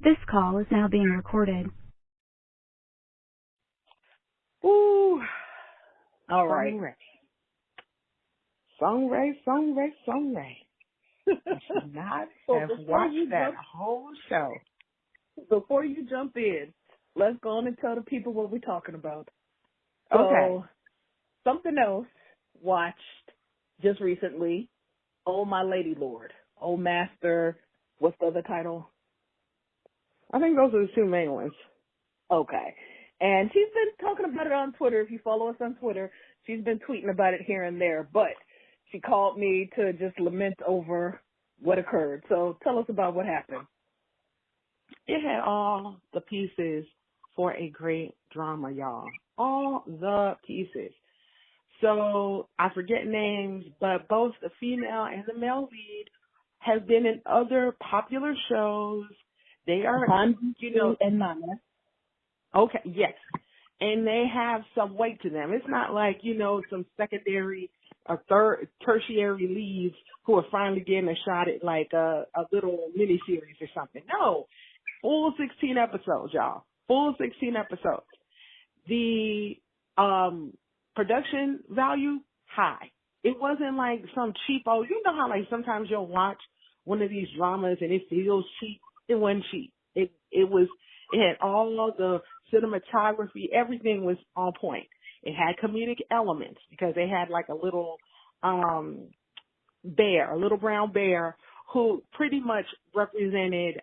This call is now being recorded. Ooh, all right. Songray. I should not So have watched that whole show. before you jump in, let's go on and tell the people what we're talking about. So, Okay. something else watched just recently, Oh My LadyLord. Oh Master, what's the other title? I think those are the two main ones. Okay. And she's been talking about it on Twitter. If you follow us on Twitter, she's been tweeting about it here and there. But she called me to just lament over what occurred. So tell us about what happened. It had all the pieces for a great drama, y'all. All the pieces. So I forget names, but both the female and the male lead has been in other popular shows. They are, And Nana. okay, yes. And they have some weight to them. It's not like, some secondary or tertiary leads who are finally getting a shot at like a little miniseries or something. No, full 16 episodes, y'all. Full 16 episodes. The production value, high. It wasn't like some cheapo. You know how like sometimes you'll watch one of these dramas and it feels cheap. It wasn't cheap. It had all the cinematography. Everything was on point. It had comedic elements because they had like a little bear, a little brown bear who pretty much represented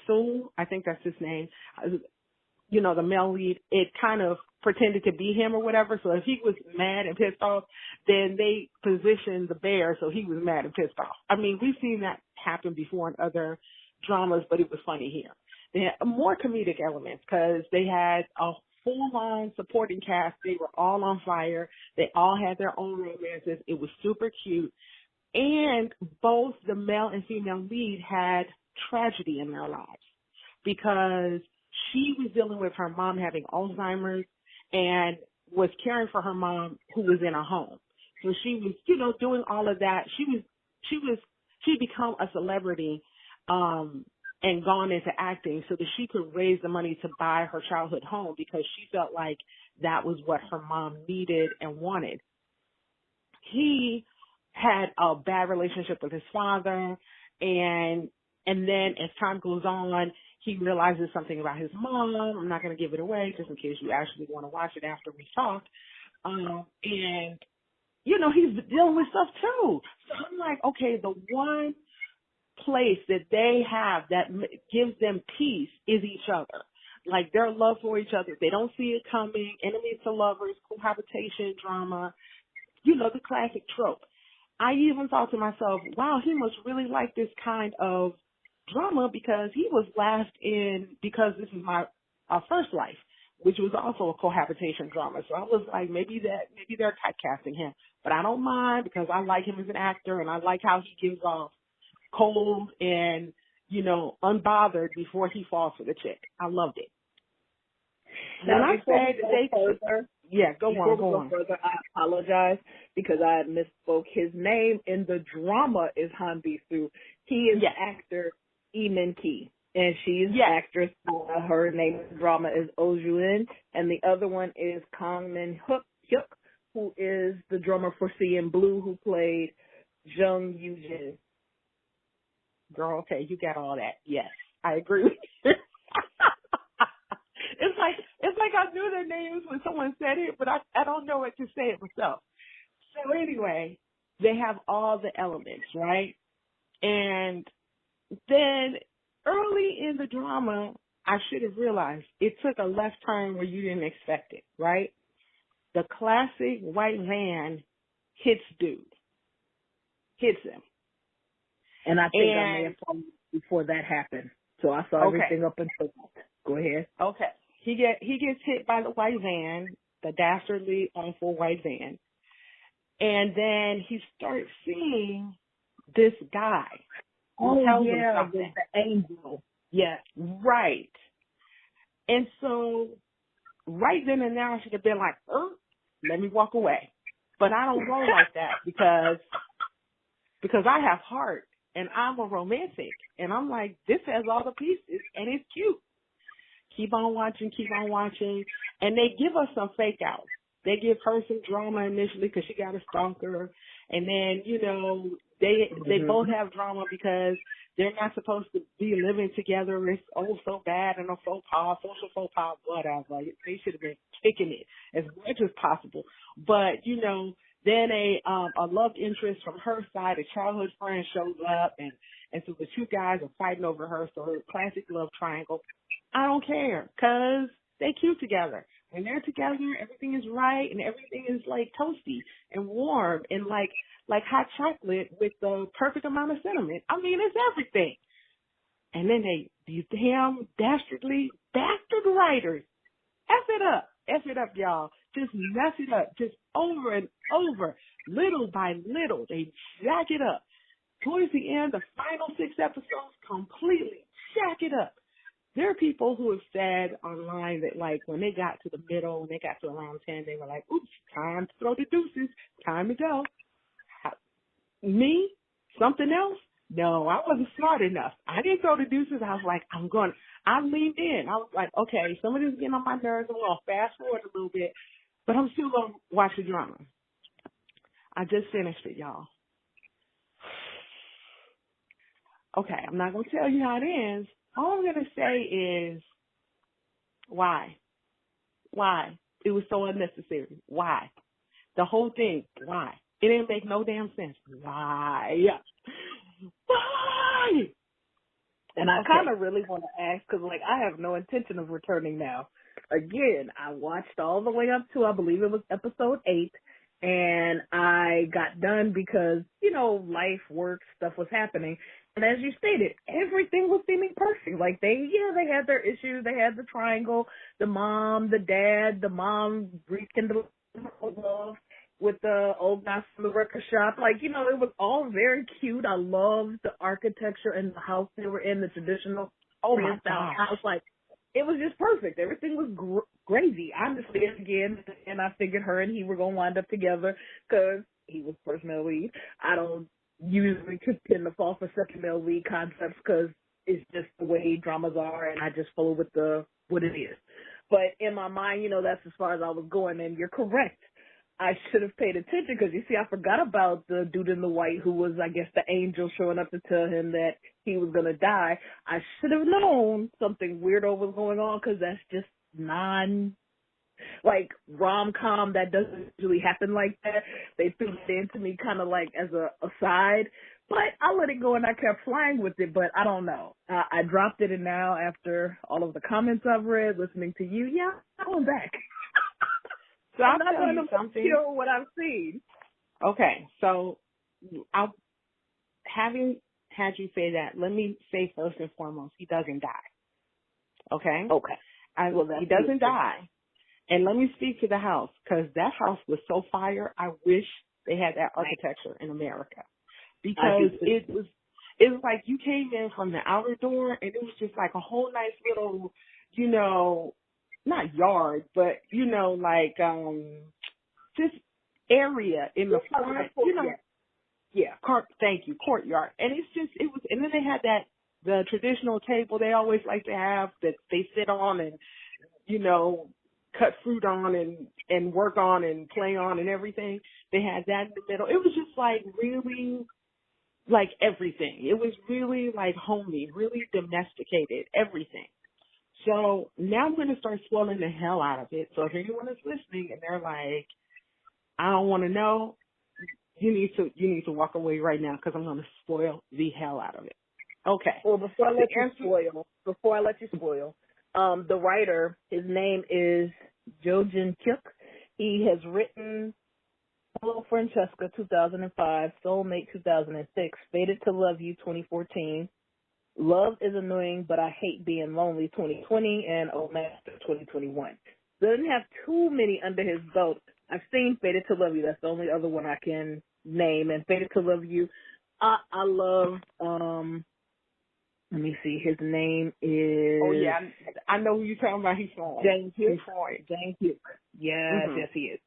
Seoul, I think that's his name. The male lead, it kind of pretended to be him or whatever. So if he was mad and pissed off, then they positioned the bear so he was mad and pissed off. I mean, we've seen that happen before in other dramas, but it was funny here. They had more comedic elements because they had a full-on supporting cast. They were all on fire. They all had their own romances. It was super cute. And both the male and female lead had tragedy in their lives because she was dealing with her mom having Alzheimer's and was caring for her mom who was in a home. So she was, doing all of that. She'd become a celebrity, and gone into acting so that she could raise the money to buy her childhood home because she felt like that was what her mom needed and wanted. He had a bad relationship with his father, and then as time goes on, he realizes something about his mom. I'm not going to give it away just in case you actually want to watch it after we talk. And, he's dealing with stuff too. So I'm like, okay, the one place that they have that gives them peace is each other. Like their love for each other. They don't see it coming. Enemies to lovers, cohabitation drama, the classic trope. I even thought to myself, wow, he must really like this kind of drama because he was last in Because This Is My First Life, which was also a cohabitation drama. So I was like, maybe they're typecasting him. But I don't mind because I like him as an actor and I like how he gives off cold and, unbothered before he falls for the chick. I loved it. Now, go on. Further, I apologize because I misspoke. His name in the drama is Han Bi-soo. He is actor Lee Min-ki, and she's actress. Her name in the drama is Oh Joo-in, and the other one is Kang Min-hyuk, who is the drummer for CN Blue, who played Jung Yoo-jin. Girl, okay, you got all that. Yes, I agree with you. It's like I knew their names when someone said it, but I don't know what to say it myself. So anyway, they have all the elements, right? And then early in the drama, I should have realized it took a left turn where you didn't expect it, right? The classic white van hits him. And I think I may have fallen before that happened. So I saw everything up until that. Go ahead. Okay. He gets hit by the white van, the dastardly, awful white van. And then he starts seeing this guy who tells him something. The angel. Yes, right. And so right then and there I should have been like, let me walk away. But I don't roll like that because I have heart and I'm a romantic. And I'm like, this has all the pieces, and it's cute. Keep on watching. And they give us some fake outs. They give her some drama initially because she got a stalker. And then, they both have drama because they're not supposed to be living together. It's so bad and a social faux pas, whatever. They should have been kicking it as much as possible. But, then a love interest from her side, a childhood friend shows up, and so the two guys are fighting over her. So classic love triangle. I don't care because they cute together. When they're together, everything is right and everything is like toasty and warm and like hot chocolate with the perfect amount of cinnamon. I mean, it's everything. And then these damn bastard writers, F it up, y'all. Just mess it up, just over and over, little by little. They jack it up. Towards the end, the final 6 episodes completely jack it up. There are people who have said online that, like, when they got to the middle, when they got to around 10, they were like, oops, time to throw the deuces, time to go. Me? Something else? No, I wasn't smart enough. I didn't throw the deuces. I was like, I leaned in. I was like, okay, some of this is getting on my nerves. I'm going to fast forward a little bit, but I'm still going to watch the drama. I just finished it, y'all. Okay, I'm not going to tell you how it ends. All I'm going to say is, why? Why? It was so unnecessary. Why? The whole thing, why? It didn't make no damn sense. Why? Why? And I kind of really want to ask, because, like, I have no intention of returning now. Again, I watched all the way up to, I believe it was episode 8, and I got done because, life, work, stuff was happening. And as you stated, everything was seeming perfect. Like, they had their issues. They had the triangle, the mom, the dad, the mom rekindled love with the old guy from the record shop. Like, it was all very cute. I loved the architecture and the house they were in, the traditional Korean style house. Like, it was just perfect. Everything was crazy. Honestly, again, and I figured her and he were going to wind up together because he was first male lead. I don't usually tend to fall for second male lead concepts because it's just the way dramas are, and I just follow with what it is. But in my mind, that's as far as I was going, and you're correct. I should have paid attention because, you see, I forgot about the dude in the white who was, I guess, the angel showing up to tell him that he was going to die. I should have known something weirdo was going on because that's just rom-com that doesn't usually happen like that. They threw it into me kind of like as a aside, but I let it go and I kept flying with it, but I don't know. I dropped it, and now after all of the comments I've read, listening to you, I'm going back. So I'm not going to kill what I've seen. Okay, so having had you say that, let me say first and foremost, he doesn't die. Okay? Okay. He doesn't die. And let me speak to the house, because that house was so fire. I wish they had that architecture in America, because it was like you came in from the outer door, and it was just like a whole nice little, not yard, but just area in the front, thank you, courtyard. And and then they had the traditional table they always like to have that they sit on and cut fruit on and work on and play on and everything. They had that in the middle. It was just like really like everything. It was really like homey, really domesticated, everything. So now I'm going to start spoiling the hell out of it. So if anyone is listening and they're like, I don't want to know, you need to walk away right now, because I'm going to spoil the hell out of it. Okay. Well, before I let you spoil, the writer, his name is Jo Jin-kyuk. He has written Hello Francesca 2005, Soulmate 2006, Fated to Love You 2014, Love is Annoying But I Hate Being Lonely 2020, and Oh Master 2021. Doesn't have too many under his belt. I've seen Fated to Love You. That's the only other one I can name. And Fated to Love You, I love, let me see, his name is... Oh, yeah, I know who you're talking about. He's from Jang Hyuk. Yes, Mm-hmm. yes, he is.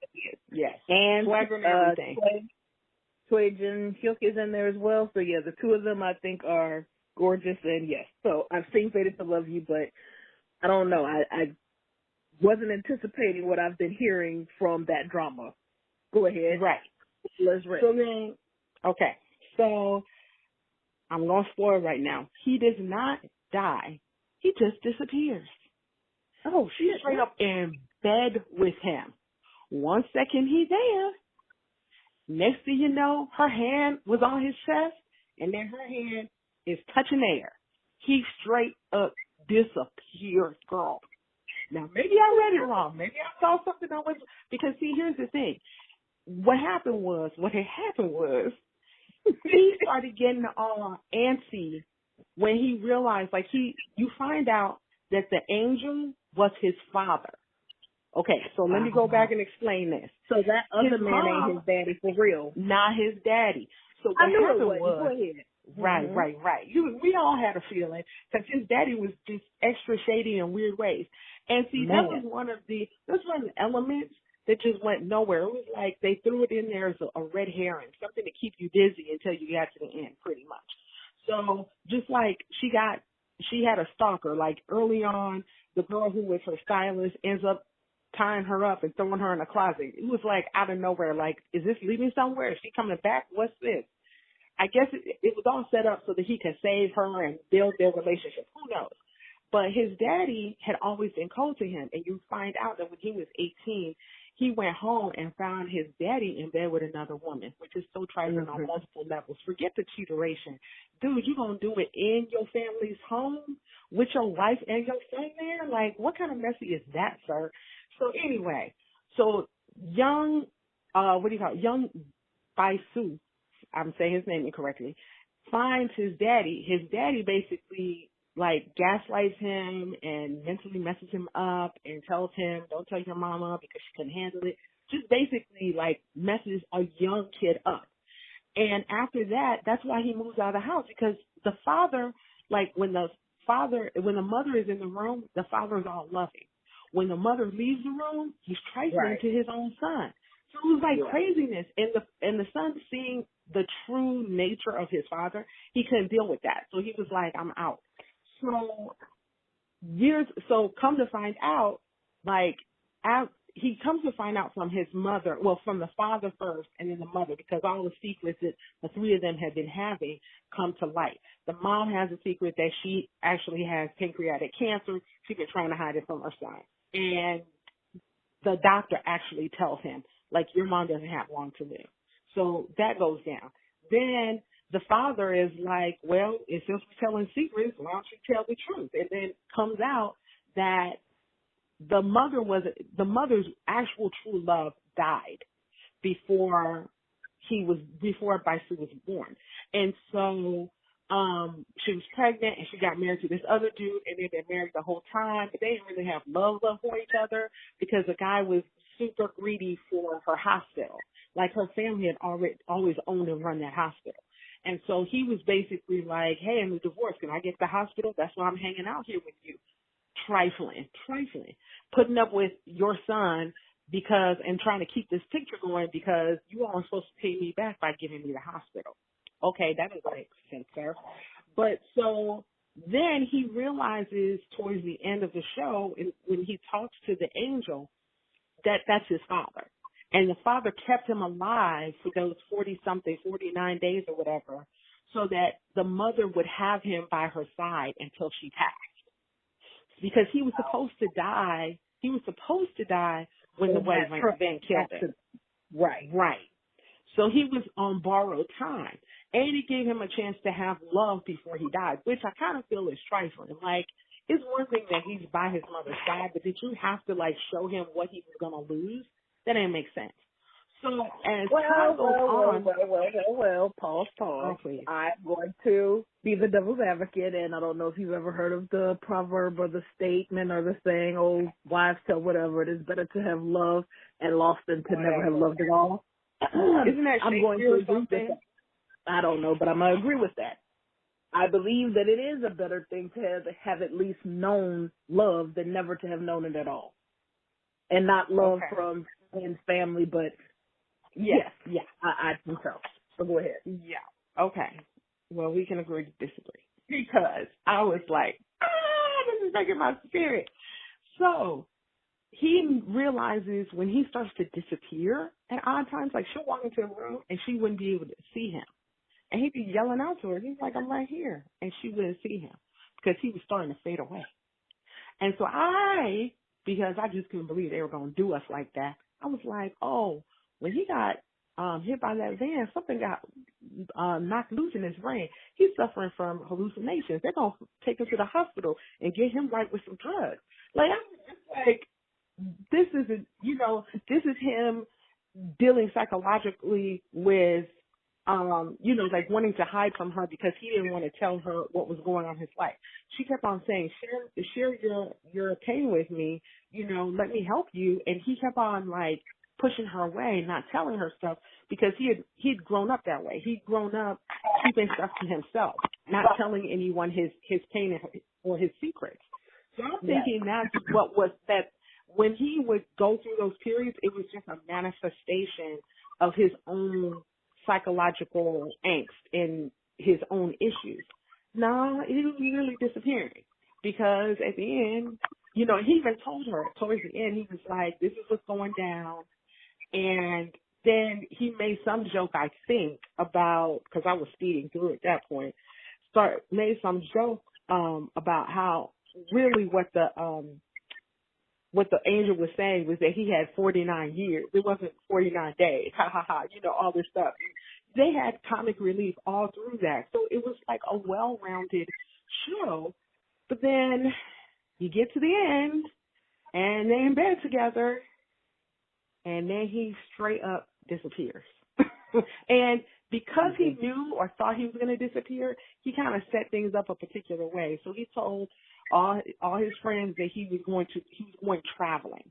Yes. And Swagger and everything. Choi Jin Hyuk is in there as well. So yeah, the two of them I think are gorgeous, and yes. So I've seen Fated to Love You, but I don't know. I wasn't anticipating what I've been hearing from that drama. Go ahead. Right. Let's read. So then, okay. So I'm going to spoil right now. He does not die. He just disappears. Oh, She's straight up in bed with him. 1 second he's there. Next thing you know, her hand was on his chest, and then her hand is touching air. He straight up disappeared, girl. Now, maybe I read it wrong. Maybe I saw something that was, because see, here's the thing. What had happened was, he started getting all antsy when he realized, like, you find out that the angel was his father. Okay, so let me go back and explain this. So that other man ain't his daddy for real. Not his daddy. So what happened was, go ahead. Right. We all had a feeling because his daddy was just extra shady in weird ways. And see, that was one of the elements that just went nowhere. It was like they threw it in there as a red herring, something to keep you busy until you got to the end, pretty much. So just like she had a stalker, like early on, the girl who was her stylist ends up tying her up and throwing her in a closet. It was like out of nowhere, like, is this leading somewhere? Is she coming back? What's this? I guess it was all set up so that he could save her and build their relationship. Who knows? But his daddy had always been cold to him. And you find out that when he was 18, he went home and found his daddy in bed with another woman, which is so trifling on multiple levels. Forget the cheateration. Dude, you going to do it in your family's home with your wife and your son there? Like, what kind of messy is that, sir? So anyway, young Baisu, I'm saying his name incorrectly, finds his daddy. His daddy basically like gaslights him and mentally messes him up and tells him, don't tell your mama because she couldn't handle it. Just basically like messes a young kid up. And after that, that's why he moves out of the house, because the father, like when the mother is in the room, the father is all loving. When the mother leaves the room, he's trifling to his own son. So it was like craziness. And the son, seeing the true nature of his father, he couldn't deal with that. So he was like, I'm out. So come to find out, he comes to find out from his mother, well, from the father first and then the mother, because all the secrets that the three of them had been having come to light. The mom has a secret that she actually has pancreatic cancer. She's been trying to hide it from her son. And the doctor actually tells him, like, your mom doesn't have long to live. So that goes down. Then the father is like, well, if you're telling secrets, why don't you tell the truth? And then comes out that the mother's actual true love died before Baisu was born. And so she was pregnant and she got married to this other dude, and they've been married the whole time, but they didn't really have love for each other because the guy was super greedy for her hospital. Like her family had always owned and run that hospital. And so he was basically like, hey, I'm a divorce. Can I get the hospital? That's why I'm hanging out here with you. Trifling, putting up with your son and trying to keep this picture going because you all are supposed to pay me back by giving me the hospital. Okay, that doesn't make sense, sir. But so then he realizes towards the end of the show, when he talks to the angel, that that's his father. And the father kept him alive for those 49 days or whatever, so that the mother would have him by her side until she passed. Because he was supposed to die. He was supposed to die when the wedding van killed him. Right. So he was on borrowed time. And it gave him a chance to have love before he died, which I kind of feel is trifling. Like, it's one thing that he's by his mother's side, but did you have to, like, show him what he was going to lose? That didn't make sense. So as time goes on... Well, pause. Oh, I'm going to be the devil's advocate, and I don't know if you've ever heard of the proverb or the statement or the saying, oh, wives tell whatever, it is better to have loved and lost than to never have loved at all. Isn't that Shakespeare or something? I don't know, but I'm going to agree with that. I believe that it is a better thing to have at least known love than never to have known it at all. And not love from his family, but yes, I think so. So go ahead. Yeah. Okay. Well, we can agree to disagree because I was like, this is breaking my spirit. So he realizes when he starts to disappear at odd times, like she'll walk into a room and she wouldn't be able to see him. And he'd be yelling out to her. He's like, I'm right here. And she wouldn't see him because he was starting to fade away. And so because I just couldn't believe they were going to do us like that, I was like, oh, when he got hit by that van, something got knocked loose in his brain. He's suffering from hallucinations. They're going to take him to the hospital and get him right with some drugs. Like, I was just like, this is him dealing psychologically with, like wanting to hide from her because he didn't want to tell her what was going on in his life. She kept on saying, share your pain with me, let me help you. And he kept on like pushing her away, not telling her stuff because he'd grown up that way. He'd grown up keeping stuff to himself, not telling anyone his pain or his secrets. So I'm thinking that's what was that when he would go through those periods, it was just a manifestation of his own psychological angst and his own issues. No, he was really disappearing because at the end, he even told her towards the end, he was like, this is what's going down. And then he made some joke, I think, about, because I was speeding through at that point, made some joke about how really what the angel was saying was that he had 49 years. It wasn't 49 days. Ha ha ha. All this stuff. They had comic relief all through that. So it was like a well-rounded show. But then you get to the end and they're in bed together and then he straight up disappears. And because he knew or thought he was going to disappear, he kind of set things up a particular way. So he told all his friends that he was going traveling.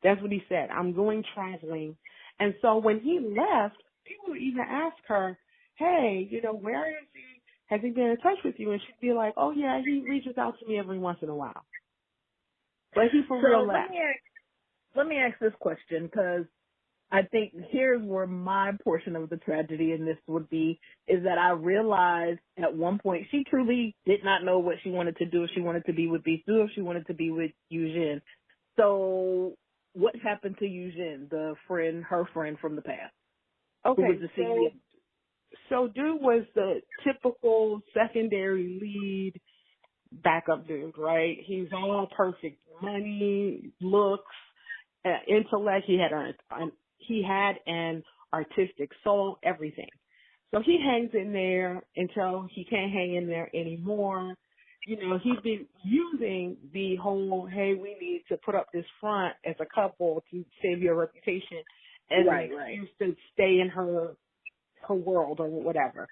That's what he said. I'm going traveling. And so when he left, people would even ask her, hey, where is he? Has he been in touch with you? And she'd be like, oh yeah, he reaches out to me every once in a while. But he for real left. Let me ask this question, because I think here's where my portion of the tragedy in this would be, is that I realized at one point she truly did not know what she wanted to do, if she wanted to be with Bisou, if she wanted to be with Eugene. So what happened to Eugene, her friend from the past? Okay, who was the CEO? So dude was the typical secondary lead backup dude, right? He's all perfect. Money, looks, intellect. He had an artistic soul, everything. So he hangs in there until he can't hang in there anymore. He's been using the whole, hey, we need to put up this front as a couple to save your reputation and used to stay in her world or whatever.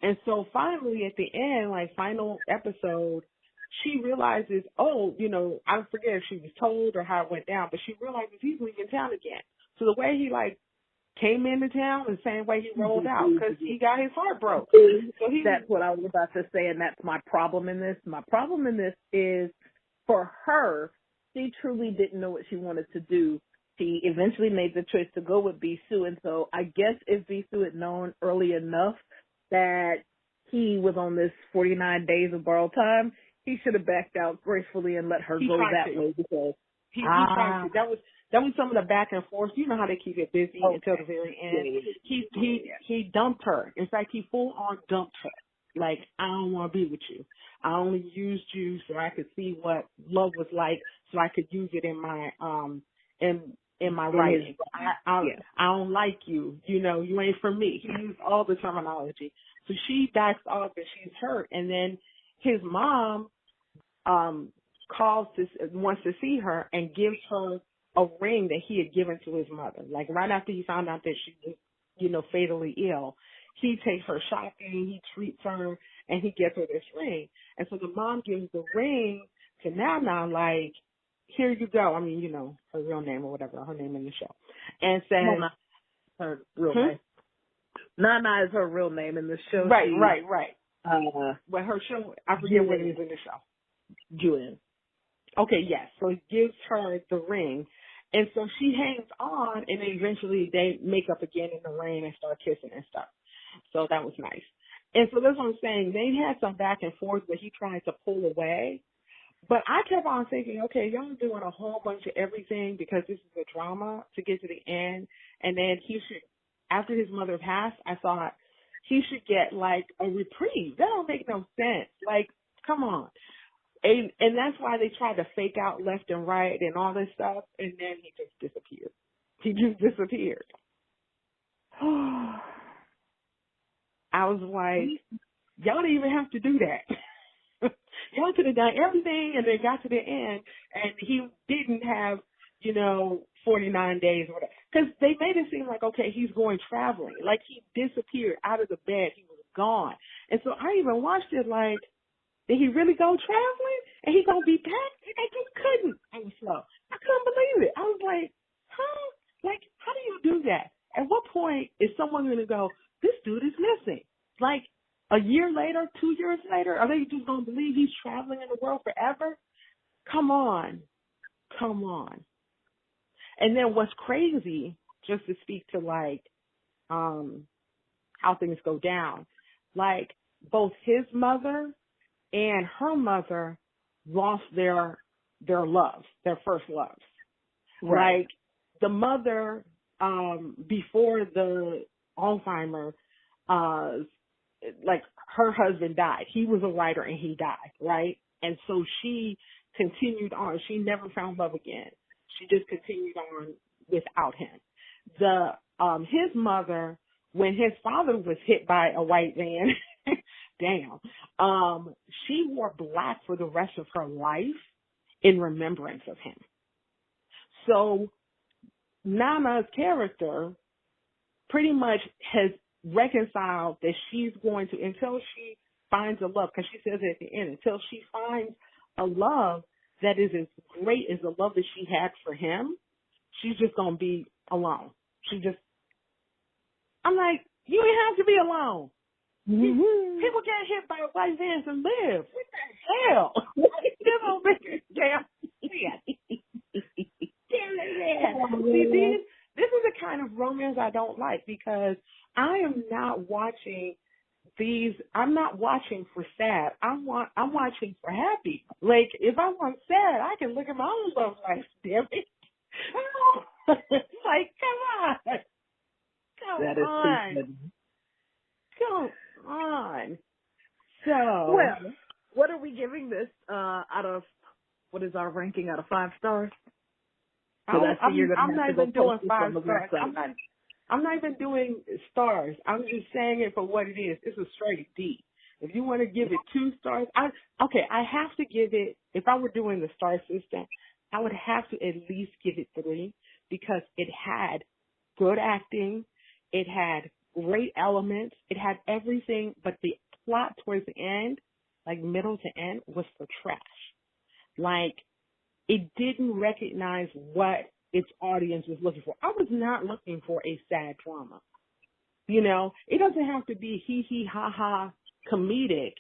And so finally at the end, like final episode, she realizes, I forget if she was told or how it went down, but she realizes he's leaving town again. So the way he came into town is the same way he rolled out because he got his heart broke. So that's what I was about to say, and that's my problem in this. My problem in this is for her, she truly didn't know what she wanted to do. She eventually made the choice to go with Bisou, and so I guess if Bisou had known early enough that he was on this 49 days of borrowed time, he should have backed out gracefully and let her go that way because he tried to. That was some of the back and forth. You know how they keep it busy until the very end. He dumped her. In fact, he full on dumped her. Like, I don't want to be with you. I only used you so I could see what love was like, so I could use it in my in my writing. I don't like you. You ain't for me. He used all the terminology. So she backs off and she's hurt. And then his mom wants to see her and gives her a ring that he had given to his mother. Like right after he found out that she was, fatally ill, he takes her shopping, he treats her, and he gets her this ring. And so the mom gives the ring to Nana, like, here you go. I mean, her real name or whatever, her name in the show. And says, her real name. Nana is her real name in the show. Right. But her show, I forget what it is in the show. Julian. Okay, yes. So he gives her the ring. And so she hangs on, and then eventually they make up again in the rain and start kissing and stuff. So that was nice. And so that's what I'm saying. They had some back and forth where he tried to pull away. But I kept on thinking, okay, y'all doing a whole bunch of everything because this is a drama to get to the end. And then he should, after his mother passed, I thought he should get like a reprieve. That don't make no sense. Like, come on. And that's why they tried to fake out left and right and all this stuff. And then he just disappeared. He just disappeared. I was like, y'all didn't even have to do that. Y'all could have done everything and then got to the end and he didn't have, 49 days or whatever. Because they made it seem like, okay, he's going traveling. Like he disappeared out of the bed. He was gone. And so I even watched it like, did he really go traveling? And he gonna be back? I just couldn't. I was slow. I couldn't believe it. I was like, huh? Like, how do you do that? At what point is someone gonna go, this dude is missing? Like, a year later, 2 years later, are they just gonna believe he's traveling in the world forever? Come on. Come on. And then what's crazy, just to speak to like, how things go down, like both his mother and her mother lost their loves, their first loves. Right. Like the mother, before the Alzheimer, like her husband died. He was a writer and he died, right? And so she continued on. She never found love again. She just continued on without him. His mother, when his father was hit by a white van, damn, she wore black for the rest of her life in remembrance of him. So Nana's character pretty much has reconciled that she's going to, until she finds a love, because she says at the end, until she finds a love that is as great as the love that she had for him, she's just going to be alone. I'm like, you ain't have to be alone. Mm-hmm. People get hit by white vans and live. What the hell? This don't make it damn sense. See, this is the kind of romance I don't like because I am not watching these. I'm not watching for sad. I'm watching for happy. Like if I want sad, I can look at my own love life. Damn it! Like come on, come on. So, well, what are we giving this out of? What is our ranking out of 5 stars? So I'm not even doing 5 stars. I'm not even doing stars. I'm just saying it for what it is. It's a straight D. If you want to give it 2 stars, I have to give it, if I were doing the star system, I would have to at least give it 3 because it had good acting, it had great elements, it had everything, but the plot towards the end, like middle to end, was for trash. Like, it didn't recognize what its audience was looking for. I was not looking for a sad drama. It doesn't have to be hee ha ha comedic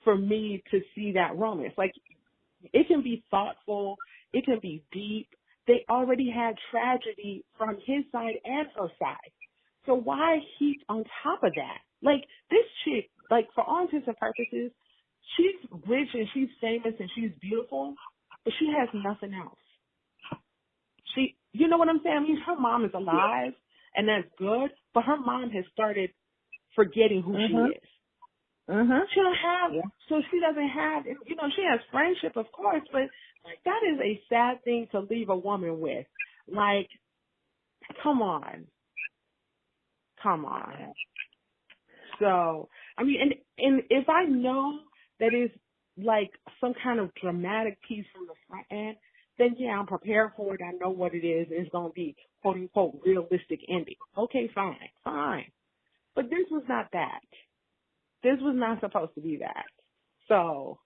for me to see that romance. Like, it can be thoughtful. It can be deep. They already had tragedy from his side and her side. So why heap on top of that? Like, this chick, like, for all intents and purposes, she's rich and she's famous and she's beautiful, but she has nothing else. You know what I'm saying? I mean, her mom is alive, and that's good, but her mom has started forgetting who she is. She don't have, so she doesn't have, she has friendship, of course, but like, that is a sad thing to leave a woman with. Like, come on. So, I mean, and if I know that is like some kind of dramatic piece from the front end, then yeah, I'm prepared for it. I know what it is. It's going to be quote unquote realistic ending. Okay, fine. But this was not that. This was not supposed to be that. So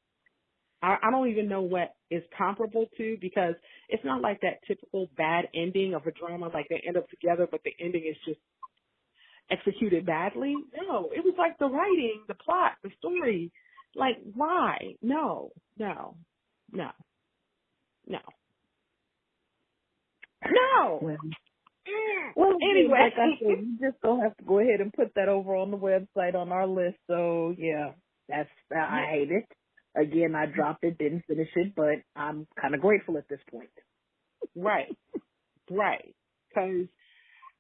I don't even know what is comparable to, because it's not like that typical bad ending of a drama, like they end up together, but the ending is just executed badly. No, it was like the writing, the plot, the story. Like, why? No. Well, Anyway, like I said, you just gonna have to go ahead and put that over on the website on our list. So yeah, I hate it. Again, I dropped it, didn't finish it, but I'm kind of grateful at this point. right, right. Because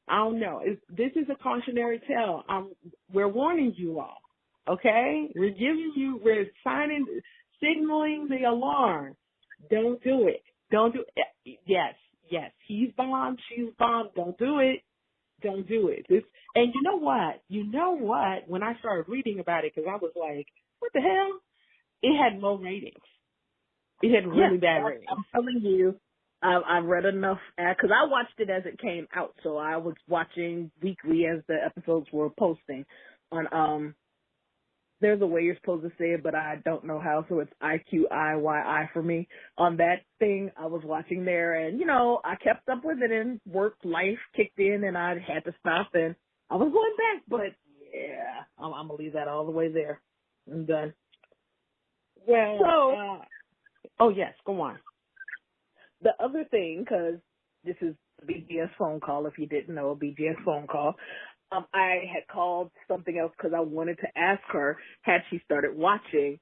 I don't know. This is a cautionary tale. We're warning you all. Okay, we're signaling the alarm. Don't do it. Don't do it. Yes. He's bombed. She's bombed. Don't do it. Don't do it. And you know what? When I started reading about it, because I was like, what the hell? It had low ratings. It had really bad ratings. I'm telling you, I've read enough because I watched it as it came out, so I was watching weekly as the episodes were posting on there's a way you're supposed to say it, but I don't know how, so it's IQIYI for me. On that thing, I was watching there, and, I kept up with it, and work life kicked in, and I had to stop, and I was going back, but, yeah, I'm going to leave that all the way there. I'm done. Well, oh, yes, go on. The other thing, because this is a BGS phone call, if you didn't know, a BGS phone call, I had called something else because I wanted to ask her, had she started watching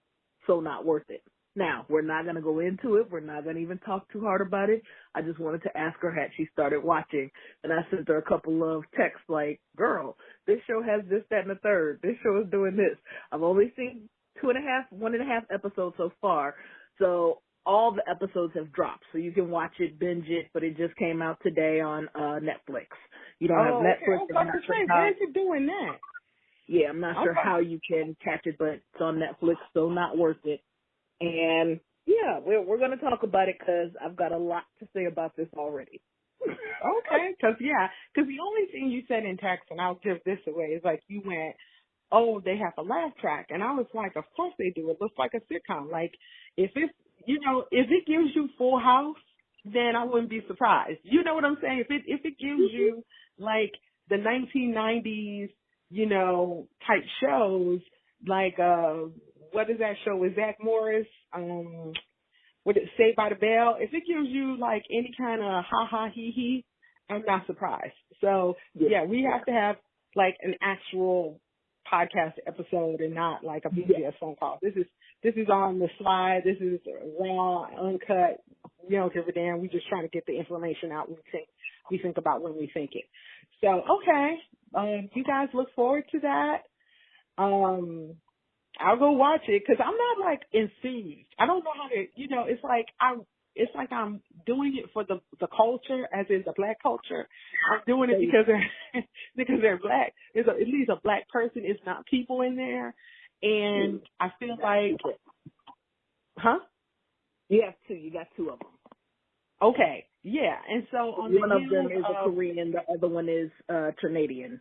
So Not Worth It? Now, we're not going to go into it. We're not going to even talk too hard about it. I just wanted to ask her, had she started watching? And I sent her a couple of texts like, girl, this show has this, that, and the third. This show is doing this. I've only seen 1.5 episodes so far. So all the episodes have dropped. So you can watch it, binge it, but it just came out today on Netflix. You don't have Netflix. Okay. Where's it doing that? Yeah, I'm not sure how you can catch it, but it's on Netflix, so not worth it. And yeah, we're going to talk about it because I've got a lot to say about this already. Okay, because the only thing you said in text, and I'll give this away, is like you went, oh, they have a laugh track, and I was like, of course they do. It looks like a sitcom. Like if it's, if it gives you Full House, then I wouldn't be surprised. You know what I'm saying? If it gives you like the 1990s, type shows, like what is that show with Zach Morris? What it Saved by the Bell? If it gives you like any kind of ha ha he he, I'm not surprised. So yeah, we have to have like an actual podcast episode and not like a BGS phone call. This is on the slide. This is raw, uncut. We don't give a damn. We just trying to get the information out. We think about when we think it. So okay, you guys look forward to that. I'll go watch it because I'm not like enthused. I don't know how to. It's like I'm doing it for the culture, as in the black culture. I'm doing it because they're black. There's at least a black person. It's not people in there, and I feel like, You have two. You got two of them. Okay, yeah, and so on one of them is a Korean, the other one is Trinadian.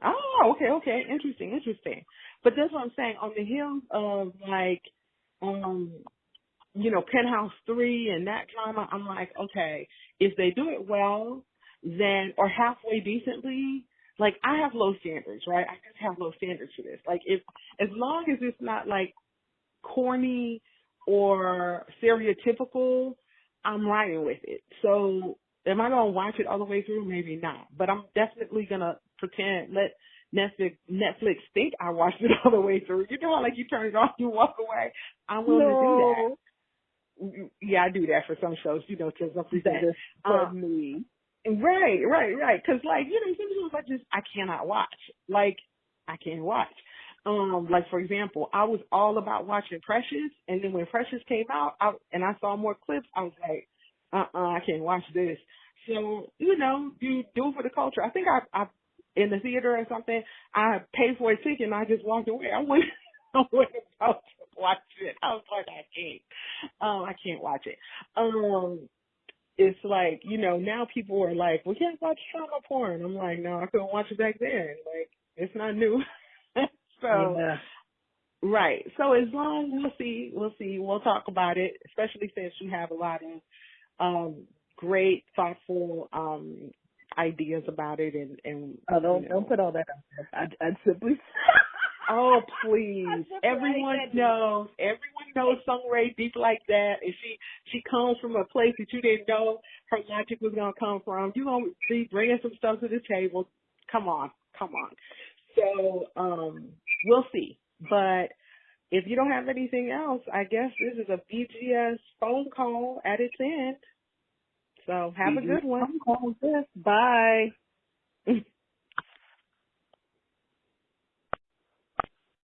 Oh, okay, interesting. But that's what I'm saying. On the heels of like, Penthouse 3 and that drama, I'm like, okay, if they do it well, then, or halfway decently, like I have low standards, right? I just have low standards for this. Like as long as it's not like corny or stereotypical, I'm riding with it. So am I going to watch it all the way through? Maybe not. But I'm definitely going to let Netflix think I watched it all the way through. You know how like you turn it off, you walk away? I'm willing to do that. Yeah, I do that for some shows, to represent me. Right. Because like, some shows I cannot watch. Like, I can't watch. Like for example, I was all about watching Precious, and then when Precious came out, and I saw more clips, I was like, I can't watch this. So, you do it for the culture. I think I in the theater or something, I paid for a ticket and I just walked away. I wasn't about to watch it. I was like, I can't watch it. It's like, now people are like, we can't watch trauma porn. I'm like, no, I couldn't watch it back then. Like, it's not new. So, right. So as long, we'll see. We'll talk about it, especially since you have a lot of great, thoughtful ideas about it. And don't put all that out there. I'd simply Oh, please. Everyone knows Sungray deep like that. And she comes from a place that you didn't know her logic was going to come from. You're going to be bringing some stuff to the table. Come on. So, we'll see. But if you don't have anything else, I guess this is a BGS phone call at its end. So have a good one. Bye.